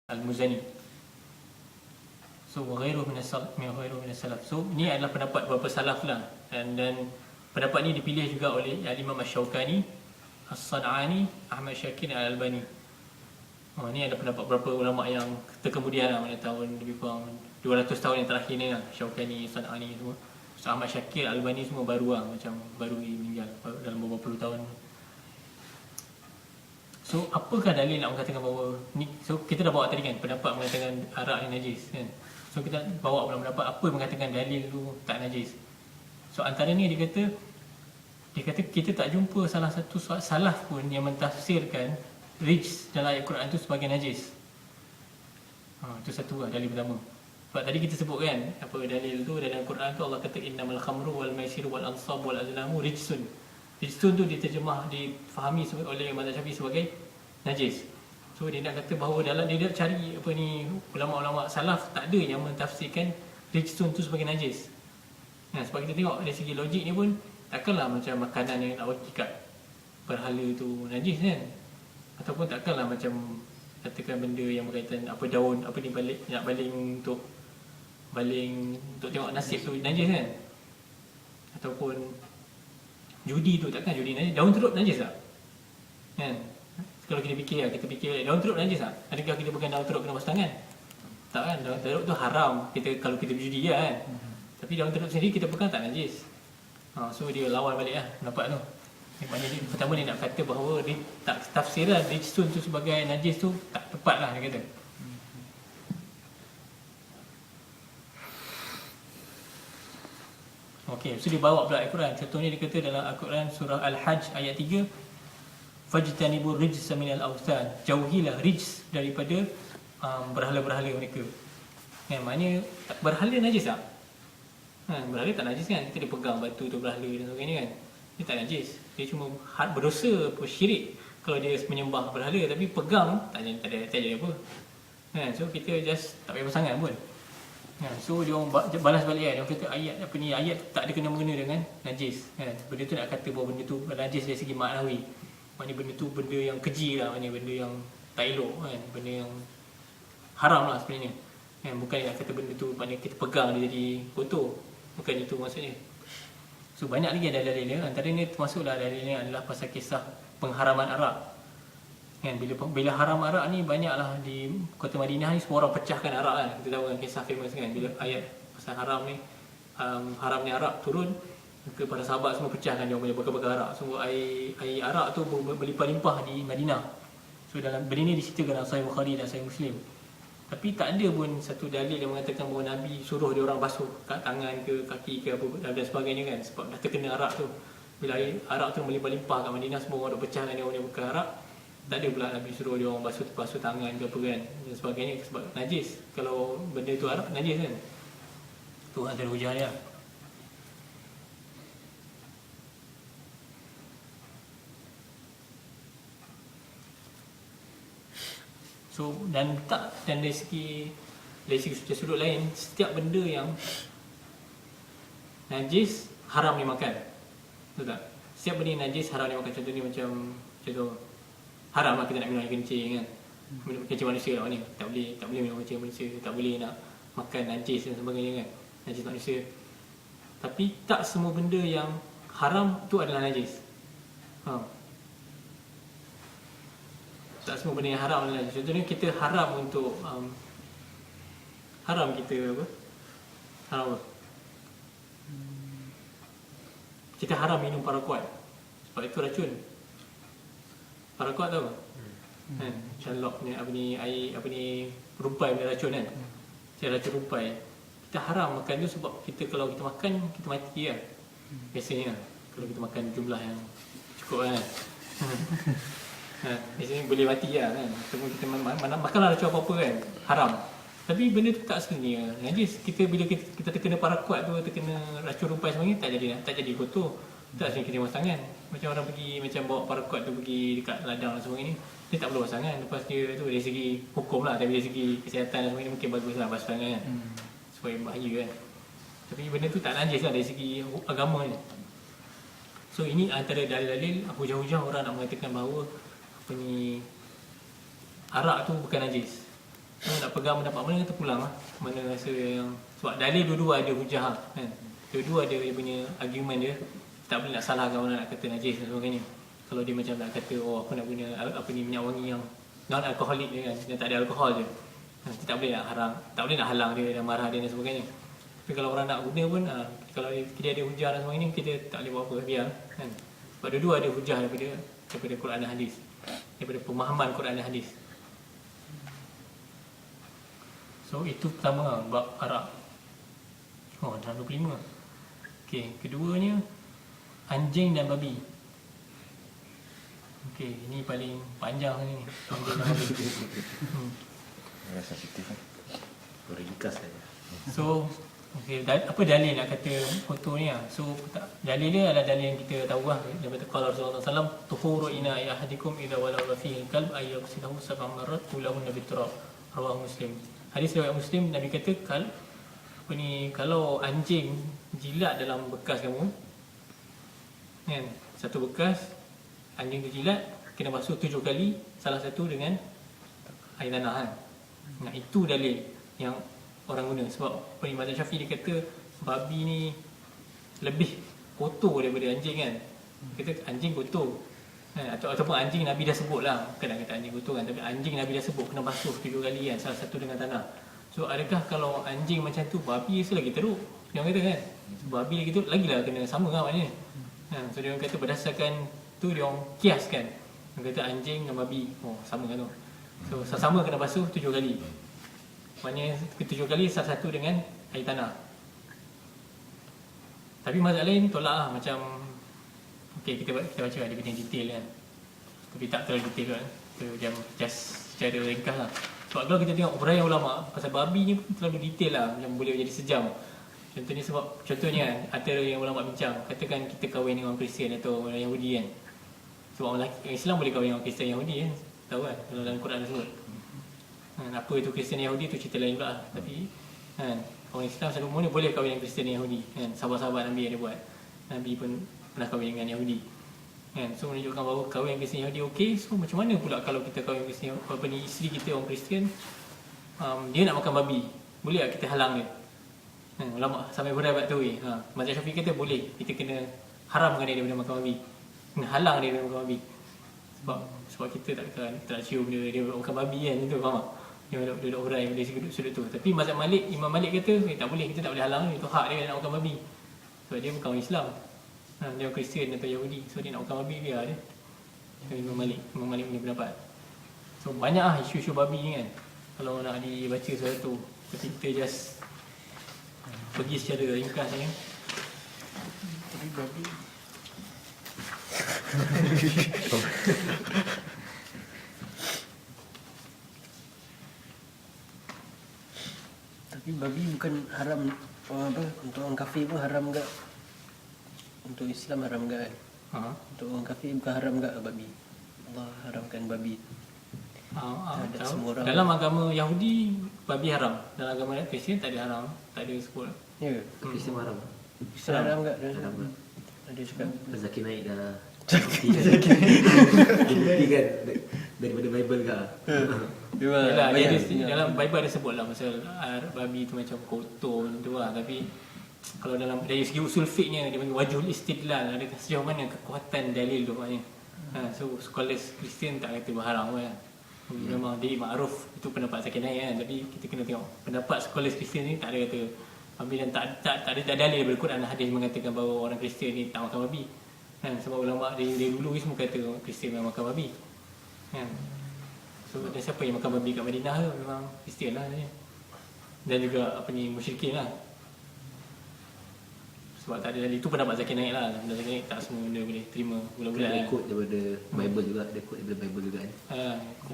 Al-Muzani. So ghairu min as-salaf. So ni adalah pendapat beberapa salaf lah, dan pendapat ni dipilih juga oleh Imam Asy-Syaukani, As-San'ani, Ahmad Syakir dan Al-Albani. Ni ada pendapat beberapa ulama yang terkemudian lah, pada tahun lebih kurang 200 tahun yang terakhir ni lah. Syaukani, San'ani semua. So Ahmad Syakir, Al-Albani semua baru lah, macam baru meninggal dalam beberapa puluh tahun. So apakah dalil nak mengatakan bahawa ni? So kita dah bawa tadi kan pendapat mengatakan arak ni najis kan. So kita bawa pula pendapat apa mengatakan dalil tu tak najis. So antara ni dia kata kita tak jumpa salah satu salaf pun yang mentafsirkan rijs dalam ayat Quran tu sebagai najis. Itu satu lah dalil pertama. Sebab tadi kita sebut kan apa dalil tu dalam Quran tu Allah kata innamal khamru wal maisiru wal ansab wal azlamu rijsun. Rijsun tu diterjemah, difahami oleh mazhab Syafi'i sebagai najis. So dia nak kata bahawa dalam dia nak cari apa ni, ulama-ulama salaf tak ada yang mentafsirkan rijsun tu sebagai najis. Sebab kita tengok dari segi logik ni pun takkanlah macam makanan yang nak ikat berhala tu najis kan. Ataupun takkanlah macam katakan benda yang berkaitan apa daun apa ni baling untuk tengok nasib tu najis kan. Ataupun judi tu takkan judi najis. Daun teruk najis tak? Kan? Kalau kita fikir daun teruk najis tak? Adakah kita pegang daun teruk kena basuh tangan? Tak kan? Daun teruk tu haram kalau kita berjudi lah kan. Tapi daun teruk sendiri kita pegang tak najis. So dia lawan balik lah pendapat tu. Maknanya pertama dia nak kata bahawa dia tak tafsiran rijsun tu sebagai najis tu tak tepat lah dia kata. Okey, so dia bawa pula Al-Quran. Contohnya dia kata dalam Al-Quran surah Al-Hajj ayat 3, fajtanibur rijsa minal awthan. Jauhilah rijs daripada berhala-berhala mereka. Maknanya berhala najis tak? Berhala tak najis kan? Kita dia pegang batu tu berhala dan sebagainya kan. Dia tak najis. Dia cuma berdosa, syirik kalau dia menyembah berhala, tapi pegang tak jadi apa. So kita just tak payah bersangat pun. So dia orang balas balik kan. Dia orang kata ayat tak ada kena-mengena dengan najis kan. Benda tu nak kata bahawa benda tu najis dari segi maknawi. Maknanya benda tu benda yang keji lah, maknanya benda yang tak elok kan, benda yang haram lah sebenarnya kan. Bukan nak kata benda tu maknanya kita pegang dia jadi kotor. Bukan itu maksudnya. So banyak lagi ada dalilnya. Antaranya termasuklah dalilnya adalah pasal kisah pengharaman arak kan. Bila haram arak ni banyaklah di kota Madinah ni semua orang pecahkan arak kan. Kita tahu kan kisah famous kan, bila ayat pasal haram ni haramnya arak turun, kepada sahabat semua pecahkan dia punya bekal-bekal arak. Semua air arak tu berlimpah-limpah di Madinah. So dalam benda ni diceritakan dalam Sahih Bukhari dan Sahih Muslim. Tapi tak ada pun satu dalil yang mengatakan bahawa Nabi suruh dia orang basuh kat tangan ke kaki ke apa dan sebagainya kan. Sebab dah terkena arak tu. Bila air arak tu melimpah-limpah kat Madinah, semua orang duk pecahkan dia punya bekal arak. Tak ada pula Nabi suruh dia orang basuh tangan ke apa kan dan sebagainya, sebab najis. Kalau benda tu arak najis kan. Tu antara hujah dia. So dan dari segi sudut lain, setiap benda yang najis haram dimakan. Betul tak? Setiap benda yang najis haram dimakan. Contohnya macam haram lah kita nak minum air kencing kan. Minum kencing manusia lah ni. Tak boleh minum kencing manusia. Tak boleh nak makan najis dan sebagainya kan. Najis manusia. Tapi tak semua benda yang haram tu adalah najis. Tak semua benda yang haram adalah najis. Contohnya kita haram untuk haram kita apa? Haram apa? Kita haram minum paraquat. Sebab itu racun. Paraquat tahu? Kan? Shalok ni air rumpai punya racun kan. Racun rumpai. Kita haram makan tu sebab kalau kita makan kita mati lah. Biasanya kalau kita makan jumlah yang cukup kan. Biasanya boleh mati lah kan. Ataupun kita makanlah racun apa-apa kan, haram. Tapi benda tu tak sebenarnya najis. Bila kita terkena paraquat tu, terkena racun rumpai sebenarnya tak jadi kotor. Tak sebenarnya kita basuh tangan. Macam orang pergi macam bawa paraquat tu pergi dekat ladang dan sebagainya, dia tak perlu basuh tangan. Lepas dia tu dari segi hukum lah, tapi dari segi kesihatan dan sebagainya mungkin bagus lah basuh tangan kan. Supaya bahaya kan. Tapi benda tu tak najis lah dari segi agama ni. So ini antara dalil-dalil hujah-hujah orang nak mengatakan bahawa arak tu bukan najis. nak pegang pendapat mana kita pulang lah. Mana rasa yang sebab dalil dua-dua ada hujah kan. Dua-dua ada dia punya argument dia. Tak boleh nak salahkan orang nak kata najis dan sebagainya. Kalau dia macam nak kata aku nak guna apa ni minyak wangi yang non alkoholik dia kan, yang tak ada alkohol je. Kita tak boleh nak halang dia dan marah dia dan sebagainya. Tapi kalau orang nak guna pun kalau dia ada hujah dan sebagainya, kita tak boleh buat apa, biar kan. Sebab dua-dua ada hujah daripada Quran dan hadis. Daripada pemahaman Quran dan hadis. So itu pertama bab arak. Dalam 25. Okey, keduanya anjing dan babi. Okey, ini paling panjang ni. Anjing dan babi. Sensitif kan. Ringkas saja. So, okey, apa dalil nak kata foto ni lah. So, dalil dia adalah dalil yang kita tahu lah. Daripada qala Rasulullah SAW, tuhuru ina'i ahadikum idza walaw fihi al-kalb ay yaghsilahu sab'a marrat kulahunna biturab. Rawahu Muslim. Hadis riwayat Muslim, Nabi kata kalau anjing jilat dalam bekas kamu kan, satu bekas anjing tu jilat kena basuh 7 kali, salah satu dengan air tanah kan. Nah, itu dalil yang orang guna. Sebab Mazhab Syafi'i dia kata babi ni lebih kotor daripada anjing kan. Kata anjing kotor ataupun anjing Nabi dah sebut lah, bukan nak kata anjing kotor kan, tapi anjing Nabi dah sebut kena basuh 7 kali kan, salah satu dengan tanah. So adakah kalau anjing macam tu, babi rasa lagi teruk? Dia orang kata kan, so, babi lagi teruk, lagilah kena sama lah maknanya. So dia orang kata berdasarkan tu dia orang kiaskan. Dia kata anjing dan babi, sama kan tu. So sama kena basuh 7 kali. Maknanya 7 kali salah satu dengan air tanah. Tapi mazhab lain tolak lah, macam okey, kita baca dia punya detail kan. Tapi tak terlalu detail kan. Kita macam just secara ringkas lah. Sebab kalau kita tengok uraian ulama pasal babi ni pun terlalu detail lah, macam boleh jadi sejam. Contohnya kan, antara yang ulama bincang, katakan kita kahwin dengan orang Kristian atau orang Yahudi kan. Sebab orang Islam boleh kahwin dengan Kristian Yahudi kan. Tahu kan, kalau dalam Quran sebut. Apa itu Kristian Yahudi tu cerita lain pula lah. Tapi kan, orang Islam selalu umumnya boleh kahwin dengan Kristian Yahudi kan. Sahabat-sahabat Nabi ada buat. Nabi pun pernah kahwin dengan Yahudi kan. So menunjukkan bahawa kahwin dengan Kristian Yahudi okey. So macam mana pula kalau kita kahwin dengan Kristian, apa ni, isteri kita orang Kristian, dia nak makan babi, boleh tak kita halang dia? Ulama sampai berdebat tu Mazhab Syafi'i kata boleh, kita kena haramkan dia daripada makan babi, kena halang dia daripada makan babi. Sebab kita tak nak cium dia makan babi kan, itu faham tak? Dia duduk hurai dari sudut tu. Tapi mazhab Malik, Imam Malik kata tak boleh, kita tak boleh halang dia, itu hak dia nak makan babi. Sebab dia bukan orang Islam, dia orang Kristian atau Yahudi. So dia nak makan babi, biar dia. Imam Malik punya pendapat. So banyak lah isu-isu babi ni kan, kalau nak dibaca sesuatu. Tapi kita just pergi secara ringkas ni. Tapi babi tapi babi bukan haram untuk orang kafir pun haram enggak? Untuk Islam haram enggak kan? Untuk orang kafir bukan haram enggak babi? Allah haramkan babi. Dalam agama Yahudi babi haram, dalam agama Kristian tak ada haram, tak ada sebut. Ya, Kristian haram. Islam haram enggak? Ada cakap Rezeki naik dah. Bukti kan daripada Bible ke? Yalah, dalam Bible ada sebut lah pasal babi tu macam kotor tu lah. Tapi kalau dalam dari segi usul fiqhnya, dia panggil wajhul istidlal, ada sejauh mana kekuatan dalil tu maknanya. So scholars Kristian tak kata berharam kan. Memang dia makruf, itu pendapat Zakinai kan. Tapi kita kena tengok pendapat scholars Kristian ni tak ada kata babi, dan tak ada dalil daripada Quran dan hadis mengatakan bahawa orang Kristian ni tak makan babi. Sebab ulama dari dulu ni semua kata orang Kristian memang makan babi. So dan siapa yang makan babi kat Madinah tu memang Kristian lah sebenarnya. Dan juga musyrikin lah. Sebab tak ada dalil, itu pendapat Zakinai lah. Zakinai tak semua benda boleh terima bulan-bulan. Dia ikut daripada Bible juga, dia ikut daripada Bible juga kan.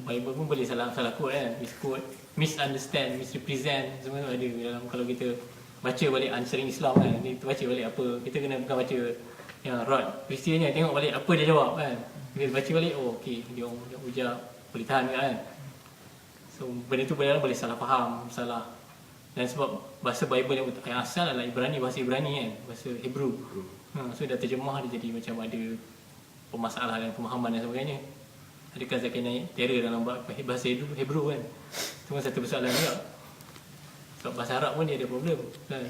Bible pun boleh salah quote kan, misquote, misunderstand, misrepresent, semua tu ada dalam. Kalau kita baca balik Answering Islam kan, kita baca balik apa, kita kena bukan baca yang Rod Kristiannya, tengok balik apa dia jawab kan. Kita baca balik, okey, dia ujar boleh tahan kan. So benda tu boleh salah faham, salah. Dan sebab bahasa Bible yang asal adalah Ibrani, bahasa Ibrani kan, bahasa Hebrew. So dah terjemah dia jadi macam ada permasalahan dan pemahaman dan sebagainya. Adakah Zakinai terror dalam bahasa Hebrew kan. Itu pun satu persoalan juga. Sebab bahasa Arab pun dia ada problem.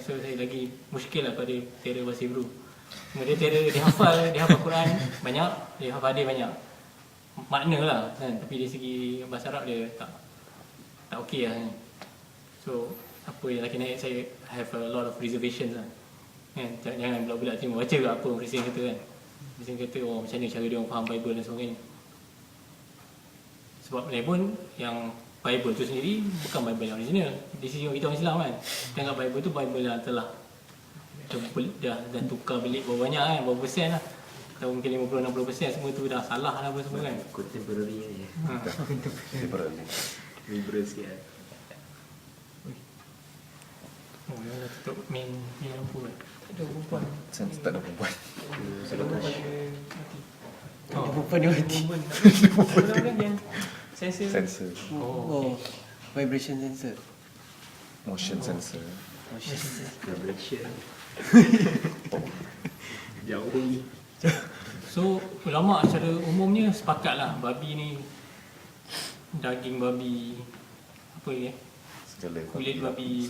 So saya lagi muskil lah pada terror bahasa Hebrew. Cuma dia hafal Quran banyak, dia hafal hadis banyak. Makna lah kan, tapi dari segi bahasa Arab dia tak okey lah kan. So apa yang lagi naik, saya have a lot of reservations lah kan. Jangan bulat-bulat terima baca ke apa Kristian kata kan. Kristian kata macam mana cara dia orang faham Bible dan sebagainya. Sebab pun yang Bible tu sendiri bukan Bible yang original. Di sisi kita orang Islam kan, kita anggap Bible tu Bible yang telah dah tukar belik berapa banyak kan, berapa persen lah. Atau mungkin 50-60% semua tu dah salah lah apa semua kan. Contemporary ni. Contemporary. Liberal sikit kan. Oh, dia dah tutup main lampu kan. Tak ada perempuan. Tak ada perempuan. Tak ada perempuan mati. Ada perempuan dia mati. Ada orang yang sensor. Sensor. Oh, vibration sensor. Motion sensor. Vibration. Jauh ni. So ulama secara umumnya sepakatlah babi ni, daging babi, apa ya, Segala. kulit babi,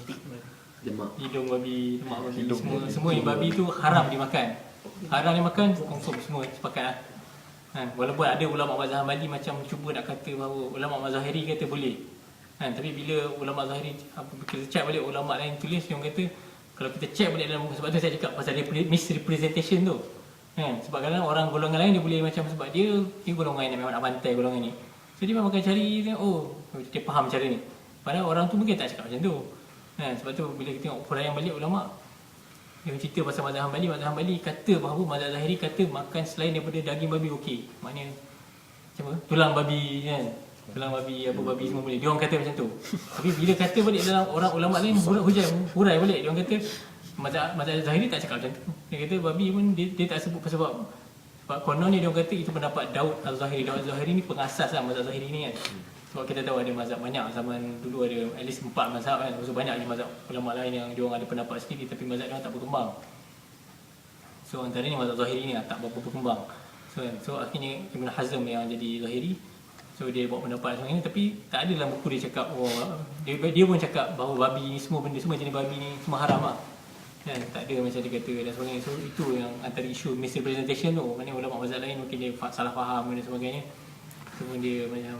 Lemak. hidung babi, lemak babi, Hidung semua yang babi tu haram dimakan. Haram dimakan, confirm semua sepakat lah. Walaupun ada ulama mazhab Hambali macam cuba nak kata bahawa ulama mazhab Zahiri kata boleh. Tapi bila ulama Zahiri kita check balik ulama lain tulis, yang kata kalau kita check balik dalam buku, sebab tu saya cakap pasal misrepresentation tu. Sebab kadang orang golongan lain dia boleh macam sebab dia golongan yang memang nak bantai golongan ni. So dia memang akan cari, dia faham cara ni. Padahal orang tu mungkin tak cakap macam tu. Sebab tu bila kita tengok huraian balik ulama, dia cerita pasal mazhab Hambali kata bahawa mazhab Zahiri kata makan selain daripada daging babi okey. Maknanya macam apa? Tulang babi kan. Tulang babi, apa babi semua boleh. Dia orang kata macam tu. Tapi bila kata balik dalam orang ulama lain hurai balik, dia orang kata mazhab Zahiri tak cakap macam tu. Dia kata babi pun dia tak sebut sebab kononnya dia orang kata itu pendapat Daud Al-Zahiri. Daud Al-Zahiri ni pengasas lah mazhab Zahiri ni kan. Sebab kita tahu ada mazhab banyak, zaman dulu ada at least 4 mazhab kan. So banyak lagi mazhab ulama lain yang dia orang ada pendapat sendiri tapi mazhab dia orang tak berkembang. So antaranya mazhab Zahiri ni tak berapa berkembang. So akhirnya Ibn Hazm yang jadi Zahiri, so dia buat pendapat semua ini, tapi tak ada dalam buku dia cakap dia pun cakap bahawa babi ni semua benda, semua jenis babi ni semua haram lah. Dan tak ada macam dia kata dan sebagainya. So itu yang antara isu misrepresentation tu. Maknanya ulama mazhab lain mungkin dia salah faham dan sebagainya. So dia macam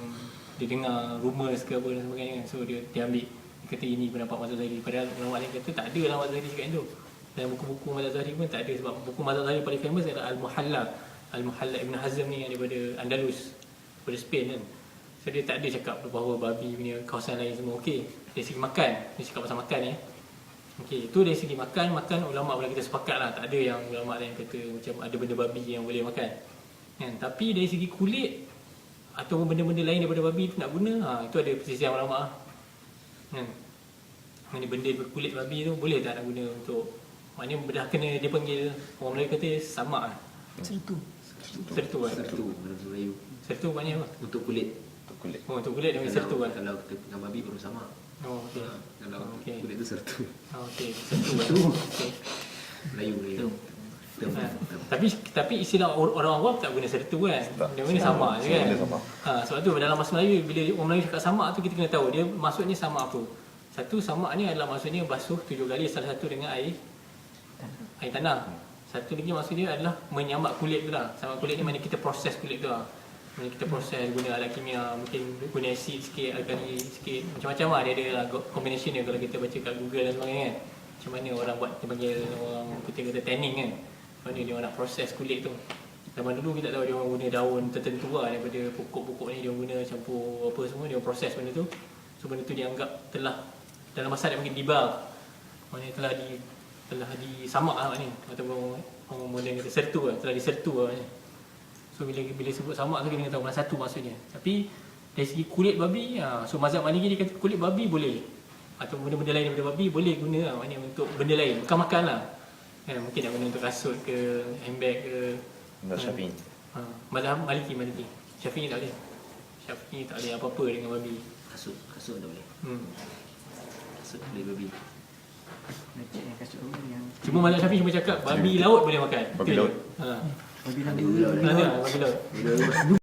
dia dengar rumours ke apa dan sebagainya. So dia ambil, dia kata ini pendapat mazhab Zahiri. Padahal ulama lain kata tak ada dalam mazhab Zahiri cakap itu. Dan buku-buku mazhab Zahiri pun tak ada. Sebab buku mazhab Zahiri paling famous adalah Al-Muhalla Ibn Hazm ni yang daripada Andalus, daripada Spain kan. So dia tak ada cakap bahawa babi punya kawasan lain semua okey. Dari segi makan, dia cakap pasal makan ni. Okey, itu dari segi makan ulama pula kita sepakat lah. Tak ada yang ulama lain kata macam ada benda babi yang boleh makan kan. Tapi dari segi kulit atau benda-benda lain daripada babi tu nak guna, itu ada perselisihan ulama kan. Mana benda berkulit babi tu boleh tak nak guna untuk, maknanya dah kena dia panggil, orang Melayu kata samak lah. Sertu kan. Sertu dalam Melayu. Sertu maknanya apa? Untuk kulit. Untuk kulit dia panggil sertu kan. Kalau kita pegang babi baru sama. Okey. Kalau Okey. kulit tu sertu. Okey, sertu kan. Okey. Melayu. Tapi istilah orang awam tak guna sertu kan. Dia guna sama je kan. Sebab tu dalam bahasa Melayu bila orang Melayu cakap samak tu kita kena tahu dia maksudnya samak apa. Satu, samak ni adalah maksudnya basuh 7 kali, salah satu dengan air tanah. Satu lagi maksudnya adalah menyamak kulit tu lah. Samak kulit ni maknanya kita proses kulit tu lah. Maknanya kita proses guna alat kimia, mungkin guna asid sikit, alkali sikit, macam-macam lah. Dia ada lah combination dia kalau kita baca kat Google dan sebagainya kan. Macam mana orang buat, dia panggil orang kita kata tanning kan. Mana dia orang nak proses kulit tu. Zaman dulu kita tahu dia orang guna daun tertentu lah daripada pokok-pokok ni, dia orang guna campur apa semua, dia orang proses benda tu. So benda tu dianggap telah, dalam bahasa dia panggil dibal. Maknanya telah disamak lah maknanya. Ataupun orang modern kata sertu lah, telah disertu lah maknanya. So bila sebut samak tu kita kena tahu mana satu maksudnya. Tapi dari segi kulit babi, so mazhab Maliki dia kata kulit babi boleh. Atau benda-benda lain daripada babi boleh guna lah, maknanya untuk benda lain, bukan makan lah. Mungkin nak guna untuk kasut ke, handbag ke. Mazhab Syafi'i. Mazhab Maliki. Syafi'i tak boleh. Syafi'i tak boleh apa-apa dengan babi. Kasut tak boleh. Kasut boleh babi. Cuma mazhab Syafi'i cuma cakap babi laut boleh makan. Babi laut. Babi laut. Babi laut.